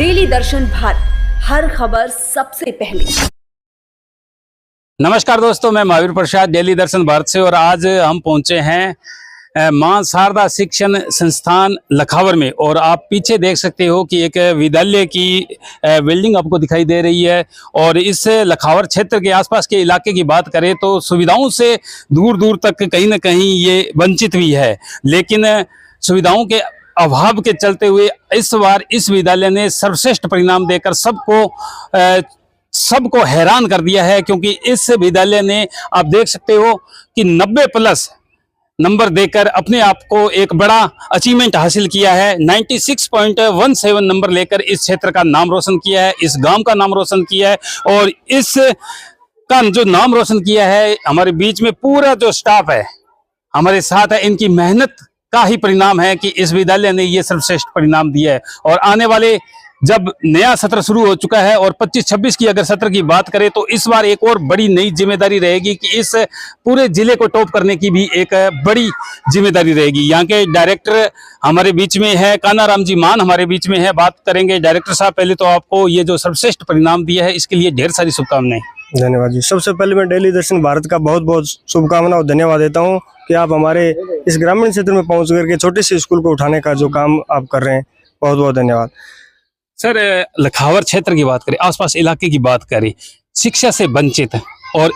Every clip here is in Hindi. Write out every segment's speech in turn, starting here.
डेली दर्शन भारत, हर खबर सबसे पहले। नमस्कार दोस्तों, मैं महावीर प्रसाद डेली दर्शन भारत से और आज हम पहुंचे हैं मां शारदा शिक्षण संस्थान लखावर में। और आप पीछे देख सकते हो कि एक विद्यालय की बिल्डिंग आपको दिखाई दे रही है। और इस लखावर क्षेत्र के आसपास के इलाके की बात करें तो सुविधाओं से दूर दूर तक कहीं ना कहीं ये वंचित भी है, लेकिन सुविधाओं के अभाव के चलते हुए इस बार इस विद्यालय ने सर्वश्रेष्ठ परिणाम देकर सबको हैरान कर दिया है। क्योंकि इस विद्यालय ने आप देख सकते हो कि 90+ नंबर देकर अपने आप को एक बड़ा अचीवमेंट हासिल किया है। 96.17 नंबर लेकर इस क्षेत्र का नाम रोशन किया है, इस गांव का नाम रोशन किया है। और इस का जो नाम रोशन किया है, हमारे बीच में पूरा जो स्टाफ है हमारे साथ है, इनकी मेहनत का ही परिणाम है कि इस विद्यालय ने ये सर्वश्रेष्ठ परिणाम दिया है। और आने वाले जब नया सत्र शुरू हो चुका है और 25-26 की अगर सत्र की बात करें तो इस बार एक और बड़ी नई जिम्मेदारी रहेगी कि इस पूरे जिले को टॉप करने की भी एक बड़ी जिम्मेदारी रहेगी। यहाँ के डायरेक्टर हमारे बीच में है, कानाराम जी मान हमारे बीच में है, बात करेंगे। डायरेक्टर साहब, पहले तो आपको ये जो सर्वश्रेष्ठ परिणाम दिया है इसके लिए ढेर सारी शुभकामनाएं। धन्यवाद जी। सबसे पहले मैं डेली दर्शन भारत का बहुत बहुत शुभकामना और धन्यवाद देता हूँ कि आप हमारे इस ग्रामीण क्षेत्र में पहुँच करके छोटे से स्कूल को उठाने का जो काम आप कर रहे हैं, बहुत बहुत धन्यवाद। सर, लखावर क्षेत्र की बात करें, आसपास इलाके की बात करें, शिक्षा से वंचित और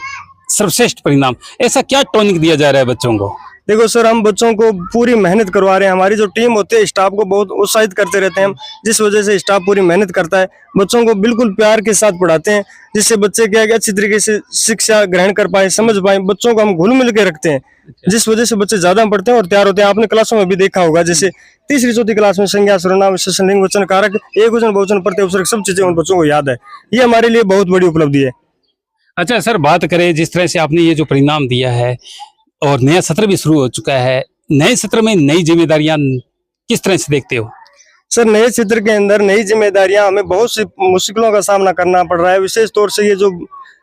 सर्वश्रेष्ठ परिणाम, ऐसा क्या टॉनिक दिया जा रहा है बच्चों को? देखो सर, हम बच्चों को पूरी मेहनत करवा रहे हैं। हमारी जो टीम होती है, स्टाफ को बहुत उत्साहित करते रहते हैं हम, जिस वजह से स्टाफ पूरी मेहनत करता है। बच्चों को बिल्कुल प्यार के साथ पढ़ाते हैं, जिससे बच्चे क्या है कि अच्छी तरीके से शिक्षा ग्रहण कर पाए, समझ पाए। बच्चों को हम घुल मिल के रखते हैं, जिस वजह से बच्चे ज्यादा पढ़ते हैं और तैयार होते हैं। आपने क्लासों में भी देखा होगा, जैसे तीसरी चौथी क्लास में संज्ञा सर्वनाम विशेषण लिंग वचन कारक एकवचन बहुवचन प्रत्यय उपसर्ग सब चीजें उन बच्चों को याद है। ये हमारे लिए बहुत बड़ी उपलब्धि है। अच्छा सर, बात करें जिस तरह से आपने ये जो परिणाम दिया है और नया सत्र भी शुरू हो चुका है, नए सत्र में नई जिम्मेदारियां किस तरह से देखते हो? सर, नए क्षेत्र के अंदर नई जिम्मेदारियां, हमें बहुत सी मुश्किलों का सामना करना पड़ रहा है। विशेष तौर से ये जो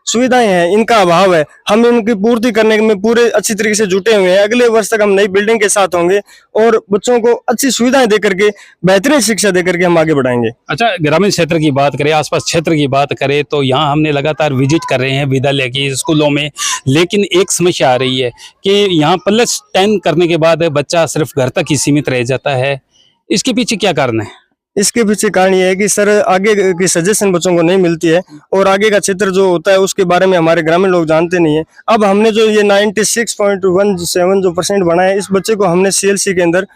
सुविधाएं हैं इनका अभाव है, हम इनकी पूर्ति करने में पूरे अच्छी तरीके से जुटे हुए हैं। अगले वर्ष तक हम नई बिल्डिंग के साथ होंगे और बच्चों को अच्छी सुविधाएं देकर के बेहतरीन शिक्षा देकर के हम आगे बढ़ाएंगे। अच्छा, ग्रामीण क्षेत्र की बात करें, आसपास क्षेत्र की बात करें तो यहाँ हमने लगातार विजिट कर रहे हैं विद्यालय की स्कूलों में, लेकिन एक समस्या आ रही है कि यहाँ +10 करने के बाद बच्चा सिर्फ घर तक ही सीमित रह जाता है। इसके पीछे क्या कारण है? इसके पीछे कारण ये है कि सर, आगे की सजेशन बच्चों को नहीं मिलती है और आगे का क्षेत्र जो होता है उसके बारे में हमारे ग्रामीण लोग जानते नहीं है। अब हमने जो ये 96.17 जो % बना है, इस बच्चे को हमने CLC के अंदर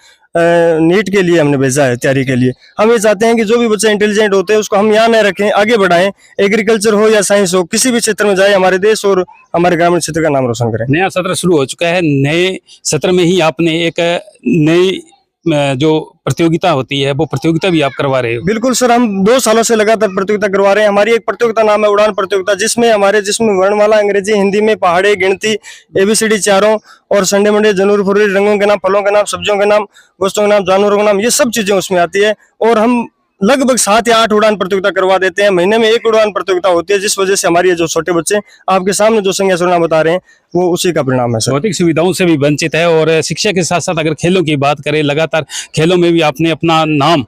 नीट के लिए हमने भेजा है, तैयारी के लिए। हम ये चाहते हैं कि जो भी बच्चे इंटेलिजेंट होते हैं उसको हम यहाँ न रखें, आगे बढ़ाएं। एग्रीकल्चर हो या साइंस हो, किसी भी क्षेत्र में जाए, हमारे देश और हमारे ग्रामीण क्षेत्र का नाम रोशन करें। नया सत्र शुरू हो चुका है, नए सत्र में ही आपने एक नई जो प्रतियोगिता होती है वो प्रतियोगिता भी आप करवा रहे हो? बिल्कुल सर, हम 2 सालों से लगातार प्रतियोगिता करवा रहे हैं। हमारी एक प्रतियोगिता नाम है उड़ान प्रतियोगिता, जिसमें वर्णमाला अंग्रेजी हिंदी में पहाड़ी गिनती ABCD चारों और संडे मंडे जनवरी फरवरी रंगों के नाम, फलों के नाम, सब्जियों के नाम, वस्तुओं के नाम, जानवरों के नाम, ये सब चीजें उसमें आती है। और हम लगभग 7 या 8 उड़ान प्रतियोगिता करवा देते हैं। महीने में 1 उड़ान प्रतियोगिता होती है, जिस वजह से हमारे जो छोटे बच्चे आपके सामने जो संज्ञा सर्वनाम बता रहे हैं वो उसी का परिणाम है सर। भौतिक सुविधाओं से भी वंचित है और शिक्षा के साथ साथ अगर खेलों की बात करें, लगातार खेलों में भी आपने अपना नाम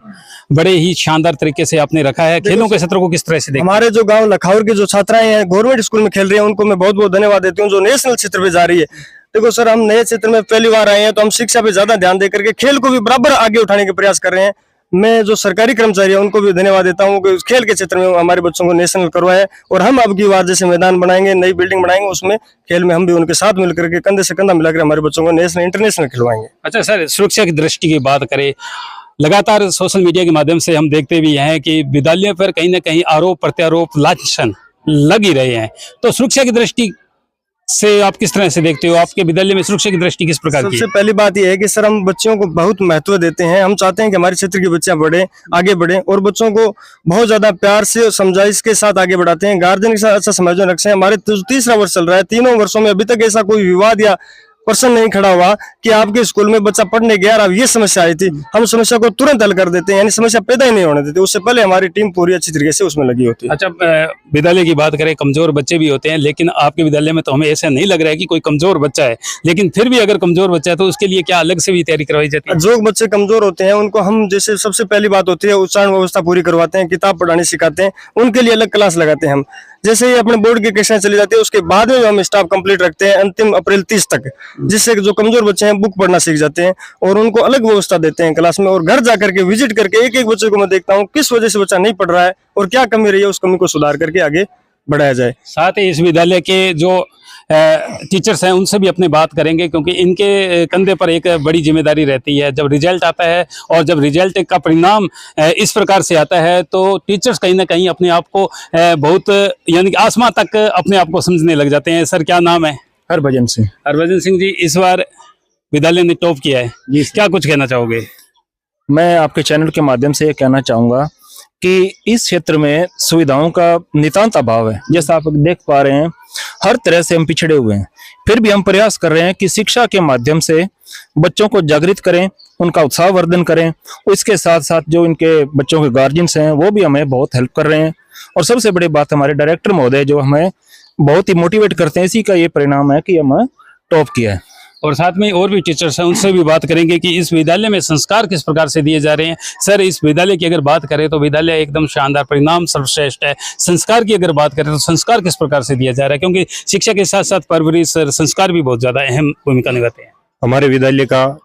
बड़े ही शानदार तरीके से आपने रखा है। खेलों के सत्र को किस तरह से देखते हैं? हमारे जो गाँव लखावर के जो छात्राएं हैं, गवर्नमेंट स्कूल में खेल रही है, उनको मैं बहुत बहुत धन्यवाद देती हूँ, जो नेशनल क्षेत्र पे जा रही है। देखो सर, हम नए क्षेत्र में पहली बार आए हैं तो हम शिक्षा पे ज्यादा ध्यान देकर के खेल को भी बराबर आगे उठाने के प्रयास कर रहे हैं। मैं जो सरकारी कर्मचारी है उनको भी धन्यवाद देता हूँ कि खेल के क्षेत्र में हमारे बच्चों को नेशनल करवाया। और हम अब की बार जैसे मैदान बनाएंगे, नई बिल्डिंग बनाएंगे, उसमें खेल में हम भी उनके साथ मिलकर के कंधे से कंधा मिलाकर हमारे बच्चों को नेशनल इंटरनेशनल खिलवाएंगे। अच्छा सर, सुरक्षा की दृष्टि की बात करें, लगातार सोशल मीडिया के माध्यम से हम देखते भी हैं कि विद्यालयों पर कहीं ना कहीं आरोप प्रत्यारोप लांछन लग ही रहे हैं, तो सुरक्षा की दृष्टि से आप किस तरह से देखते हो? आपके विद्यालय में सुरक्षा की दृष्टि किस प्रकार की है? सबसे पहली बात यह है कि सर, हम बच्चों को बहुत महत्व देते हैं। हम चाहते हैं कि हमारे क्षेत्र के बच्चे बढ़े, आगे बढ़े और बच्चों को बहुत ज्यादा प्यार से समझाइश के साथ आगे बढ़ाते हैं। गार्जियन के साथ अच्छा समझ रखते हैं। हमारे 3रा वर्ष चल रहा है, 3 वर्षों में अभी तक ऐसा कोई विवाद या पर्सन नहीं खड़ा हुआ कि आपके स्कूल में बच्चा पढ़ने गया और अब ये समस्या आई थी, हम समस्या को तुरंत हल कर देते हैं, यानी समस्या पैदा ही नहीं होने देते। उससे पहले हमारी टीम पूरी अच्छी तरीके से उसमें लगी होती है। अच्छा, विद्यालय की बात करें, कमजोर बच्चे भी होते हैं, लेकिन आपके विद्यालय में तो हमें ऐसा नहीं लग रहा है कि कोई कमजोर बच्चा है, लेकिन फिर भी अगर कमजोर बच्चा है तो उसके लिए क्या अलग से भी तैयारी करवाई जाती है? जो बच्चे कमजोर होते हैं उनको हम जैसे सबसे पहली बात होती है उच्चारण व्यवस्था पूरी करवाते हैं, किताब पढ़ानी सिखाते हैं, उनके लिए अलग क्लास लगाते हैं हम। जैसे ही अपने बोर्ड की कक्षाएं चली जाती है उसके बाद में हम स्टाफ कंप्लीट रखते हैं अंतिम अप्रैल 30 तक, जिससे जो कमजोर बच्चे हैं बुक पढ़ना सीख जाते हैं और उनको अलग व्यवस्था देते हैं क्लास में। और घर जाकर के विजिट करके एक एक बच्चे को मैं देखता हूँ किस वजह से बच्चा नहीं पढ़ रहा है और क्या कमी रही है, उस कमी को सुधार करके आगे बढ़ाया जाए। साथ ही इस विद्यालय के जो टीचर्स हैं उनसे भी अपने बात करेंगे, क्योंकि इनके कंधे पर एक बड़ी जिम्मेदारी रहती है। जब रिजल्ट आता है और जब रिजल्ट का परिणाम इस प्रकार से आता है तो टीचर्स कहीं ना कहीं अपने आप को बहुत, यानी कि आसमां तक अपने आप को समझने लग जाते हैं। सर, क्या नाम है? हरभजन सिंह। हरभजन सिंह जी, इस बार विद्यालय ने टॉप किया है जी, क्या कुछ कहना चाहोगे? मैं आपके चैनल के माध्यम से ये कहना चाहूँगा कि इस क्षेत्र में सुविधाओं का नितांत अभाव है। जैसा आप देख पा रहे हैं, हर तरह से हम पिछड़े हुए हैं, फिर भी हम प्रयास कर रहे हैं कि शिक्षा के माध्यम से बच्चों को जागृत करें, उनका उत्साहवर्धन करें। इसके साथ साथ जो इनके बच्चों के गार्जियंस हैं वो भी हमें बहुत हेल्प कर रहे हैं, और सबसे बड़ी बात हमारे डायरेक्टर महोदय जो हमें बहुत ही मोटिवेट करते हैं। इसी का ये परिणाम है कि हमें टॉप किया है। और साथ में और भी टीचर्स हैं, उनसे भी बात करेंगे कि इस विद्यालय में संस्कार किस प्रकार से दिए जा रहे हैं। सर, इस विद्यालय की अगर बात करें तो विद्यालय एकदम शानदार, परिणाम सर्वश्रेष्ठ है। संस्कार की अगर बात करें तो संस्कार किस प्रकार से दिया जा रहा है, क्योंकि शिक्षा के साथ साथ परवरिश, संस्कार भी बहुत ज्यादा अहम भूमिका निभाते हैं। हमारे विद्यालय का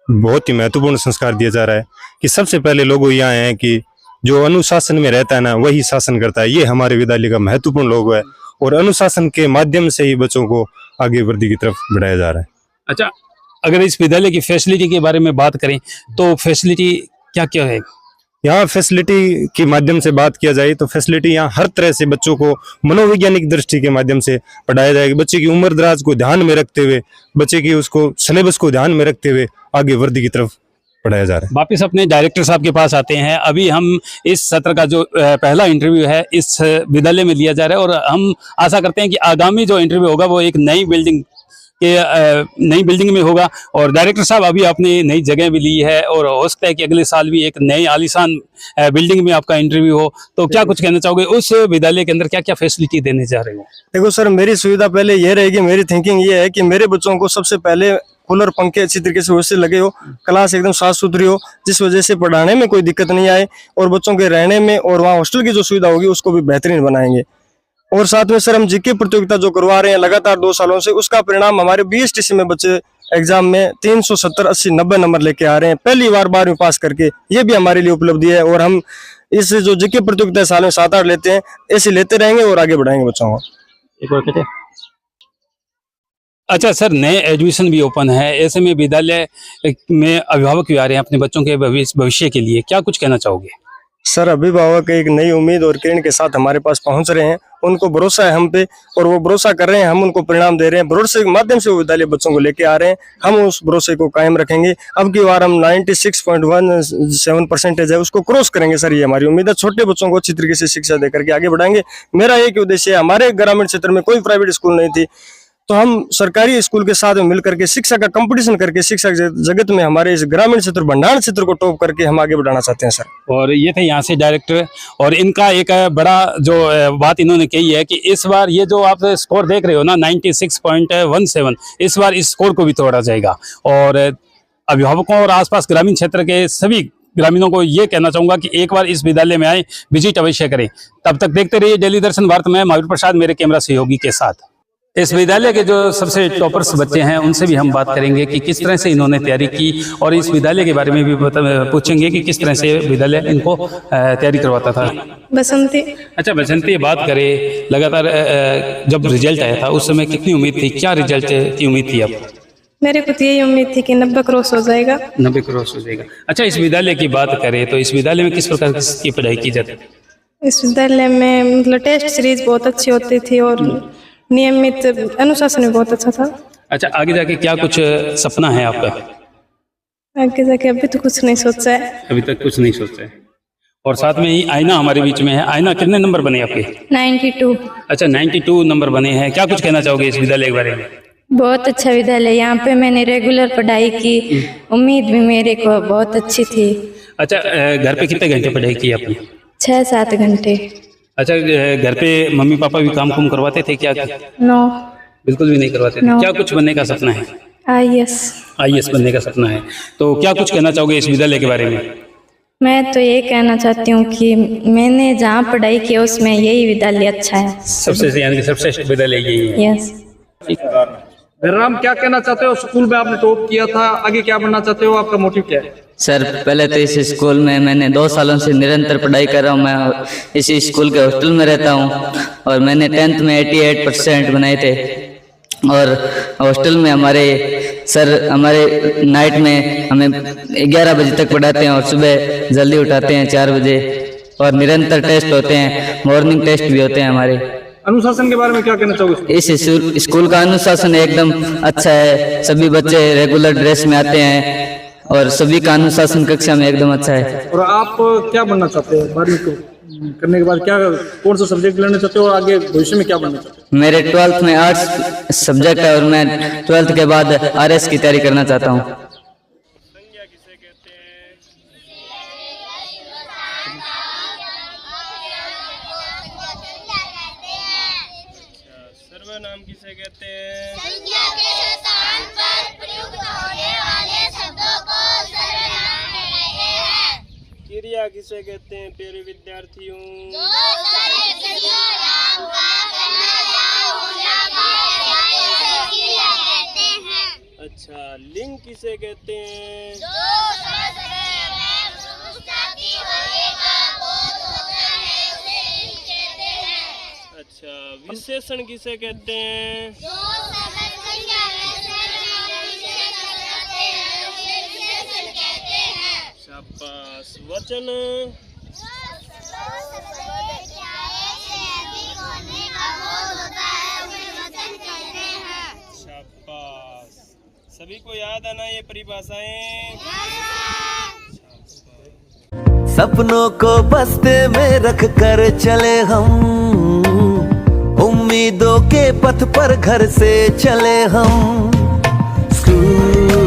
बहुत ही महत्वपूर्ण संस्कार दिया जा रहा है कि सबसे पहले लोगो यहाँ है कि जो अनुशासन में रहता है ना वही शासन करता है। ये हमारे विद्यालय का महत्वपूर्ण लोगो है और अनुशासन के माध्यम से ही बच्चों को आगे वृद्धि की तरफ बढ़ाया जा रहा है। अच्छा, अगर इस विद्यालय की फैसिलिटी के बारे में बात करें तो फैसिलिटी क्या क्या है? यहाँ फैसिलिटी के माध्यम से बात किया जाए तो फैसिलिटी यहाँ हर तरह से बच्चों को मनोवैज्ञानिक दृष्टि के माध्यम से पढ़ाया जाएगा। बच्चे की उम्र दराज को ध्यान में रखते हुए, बच्चे की उसको सिलेबस को ध्यान में रखते हुए आगे वृद्धि की तरफ पढ़ाया जा रहा है। वापिस अपने डायरेक्टर साहब के पास आते हैं। अभी हम इस सत्र का जो पहला इंटरव्यू है इस विद्यालय में लिया जा रहा है और हम आशा करते हैं कि आगामी जो इंटरव्यू होगा वो एक नई बिल्डिंग में होगा। और डायरेक्टर साहब, अभी आपने नई जगह भी ली है और हो सकता है कि अगले साल भी एक नई आलीशान बिल्डिंग में आपका इंटरव्यू हो, तो क्या कुछ कहना चाहोगे? उस विद्यालय के अंदर क्या क्या फैसिलिटी देने जा रहे हो? देखो सर, मेरी सुविधा पहले ये रहेगी, मेरी थिंकिंग ये है कि मेरे बच्चों को सबसे पहले कूलर पंखे अच्छी तरीके से व्यवस्थित लगे हो, क्लास एकदम साफ सुथरी हो, जिस वजह से पढ़ाने में कोई दिक्कत नहीं आए, और बच्चों के रहने में और वहाँ हॉस्टल की जो सुविधा होगी उसको भी बेहतरीन बनाएंगे। और साथ में सर हम जीके प्रतियोगिता जो करवा रहे हैं लगातार 2 सालों से, उसका परिणाम हमारे BSTC में बच्चे एग्जाम में 370, 80, 90 नंबर लेके आ रहे हैं, पहली बार 12वीं पास करके। ये भी हमारे लिए उपलब्धि है और हम इस जो जीके प्रतियोगिता साल में 7-8 लेते हैं, ऐसे लेते रहेंगे और आगे बढ़ाएंगे बच्चों को। एक बार कहते हैं। अच्छा सर, नए एडमिशन भी ओपन है, ऐसे में विद्यालय में अभिभावक भी आ रहे हैं अपने बच्चों के भविष्य के लिए, क्या कुछ कहना चाहोगे? सर, अभिभावक एक नई उम्मीद और किरण के साथ हमारे पास पहुंच रहे हैं, उनको भरोसा है हम पे और वो भरोसा कर रहे हैं, हम उनको परिणाम दे रहे हैं। भरोसे के माध्यम से वो विद्यालय बच्चों को लेके आ रहे हैं, हम उस भरोसे को कायम रखेंगे। अब की बार हम 96.17% है उसको क्रॉस करेंगे सर, ये हमारी उम्मीद है। छोटे बच्चों को अच्छी तरीके से शिक्षा देकर के आगे बढ़ाएंगे। मेरा एक उद्देश्य है, हमारे ग्रामीण क्षेत्र में कोई प्राइवेट स्कूल नहीं थी, तो हम सरकारी स्कूल के साथ में मिलकर के शिक्षा का कंपटीशन करके शिक्षा जगत में हमारे इस ग्रामीण क्षेत्र, भंडारण क्षेत्र को टॉप करके हम आगे बढ़ाना चाहते हैं सर। और ये थे यहाँ से डायरेक्टर, और इनका एक बड़ा जो बात इन्होंने कही है कि इस बार ये जो आप स्कोर देख रहे हो ना 96.17, इस बार इस स्कोर को भी तोड़ा जाएगा। और अभिभावकों और आसपास ग्रामीण क्षेत्र के सभी ग्रामीणों को ये कहना चाहूंगा कि एक बार इस विद्यालय में आए, विजिट अवश्य करें। तब तक देखते रहिए डेली दर्शन भारत में, महावीर प्रसाद मेरे कैमरा सहयोगी के साथ। इस विद्यालय के जो सबसे टॉपर्स बच्चे हैं उनसे भी हम बात करेंगे कि किस तरह से इन्होंने तैयारी की, और इस विद्यालय के बारे में भी पूछेंगे कि किस तरह से विद्यालय इनको तैयारी करवाता था। बसंती। अच्छा बसंती, बात करें लगातार जब रिजल्ट आया था उस समय कितनी उम्मीद थी, क्या रिजल्ट की उम्मीद थी आपको? मेरे को तो यही उम्मीद थी कि 90 क्रॉस हो जाएगा। 90 क्रॉस हो जाएगा। अच्छा, इस विद्यालय की बात करें तो इस विद्यालय में किस प्रकार की पढ़ाई की जाती है? इस विद्यालय में मतलब टेस्ट सीरीज बहुत अच्छी होती थी और नियमित अनुशासन भी बहुत अच्छा था। अच्छा, आगे जाके क्या कुछ सपना है आपका? आगे जाके अभी तो कुछ नहीं सोचा है। अभी तक कुछ नहीं सोचा है। और साथ में ही आईना हमारे बीच में है। आईना, कितने नंबर बने आपके? 92। अच्छा, 92 नंबर बने हैं। क्या कुछ कहना चाहोगे इस विद्यालय के बारे में? बहुत अच्छा विद्यालय, यहाँ पे मैंने रेगुलर पढ़ाई की, उम्मीद भी मेरे को बहुत अच्छी थी। अच्छा, घर पे कितने घंटे पढ़ाई की आपने? 6-7 घंटे। अच्छा, घर पे मम्मी पापा भी काम कुम करवाते थे क्या? नो, बिल्कुल भी नहीं करवाते थे। No. क्या कुछ बनने का सपना है? आईएएस। आईएएस बनने का सपना है। तो क्या कुछ कहना चाहोगे इस विद्यालय के बारे में? मैं तो ये कहना चाहती हूँ कि मैंने जहाँ पढ़ाई की उसमें यही विद्यालय अच्छा है। सबसे यानी कि सर्वश्रेष्ठ विद्यालय यही है। यस। राम, क्या कहना चाहते हो? स्कूल में आपने टॉप किया था, आगे क्या बनना चाहते हो? आपका मोटिव क्या है? सर, पहले तो इस स्कूल में मैंने 2 सालों से निरंतर पढ़ाई कर रहा हूँ। मैं इसी स्कूल के हॉस्टल में रहता हूँ और मैंने 10th में 88% बनाए थे। और हॉस्टल में हमारे सर हमारे नाइट में हमें 11 बजे तक पढ़ाते हैं और सुबह जल्दी उठाते हैं 4 बजे। और निरंतर टेस्ट होते हैं, मॉर्निंग टेस्ट भी होते हैं हमारे। अनुशासन के बारे में क्या कहना चाहोगे? इस स्कूल का अनुशासन एकदम अच्छा है। सभी बच्चे रेगुलर ड्रेस में आते हैं और सभी का अनुशासन कक्षा में एकदम अच्छा है। और आप क्या बनना चाहते हैं? 12वीं को करने के बाद क्या, कौन सा सब्जेक्ट लेना चाहते हो और आगे भविष्य में क्या बनना चाहते हो? मेरे 12th में आर्ट्स सब्जेक्ट है और मैं 12th के बाद आरएस की तैयारी करना चाहता हूँ। सर्वनाम किसे कहते हैं? संज्ञा के स्थान पर प्रयुक्त होने वाले शब्दों को सर्वनाम कहते हैं। क्रिया किसे कहते हैं प्यारे विद्यार्थियों? जो सारे क्रिया नाम का करना या होना का क्रिया कहते हैं। अच्छा, लिंग किसे कहते हैं? जो शास्त्र में पुरुष जाति होने का बोध होता है उसे लिंग कहते हैं। अच्छा, विशेषण किसे कहते हैं? जो संज्ञा में विशेष करते हैं उसे विशेषण कहते हैं। शाबाश। वचन? शाबाश। सभी को याद आना ये परिभाषाएं? सपनों को बस्ते में रख कर चले हम, उम्मीदों के पथ पर घर से चले हम। स्कूल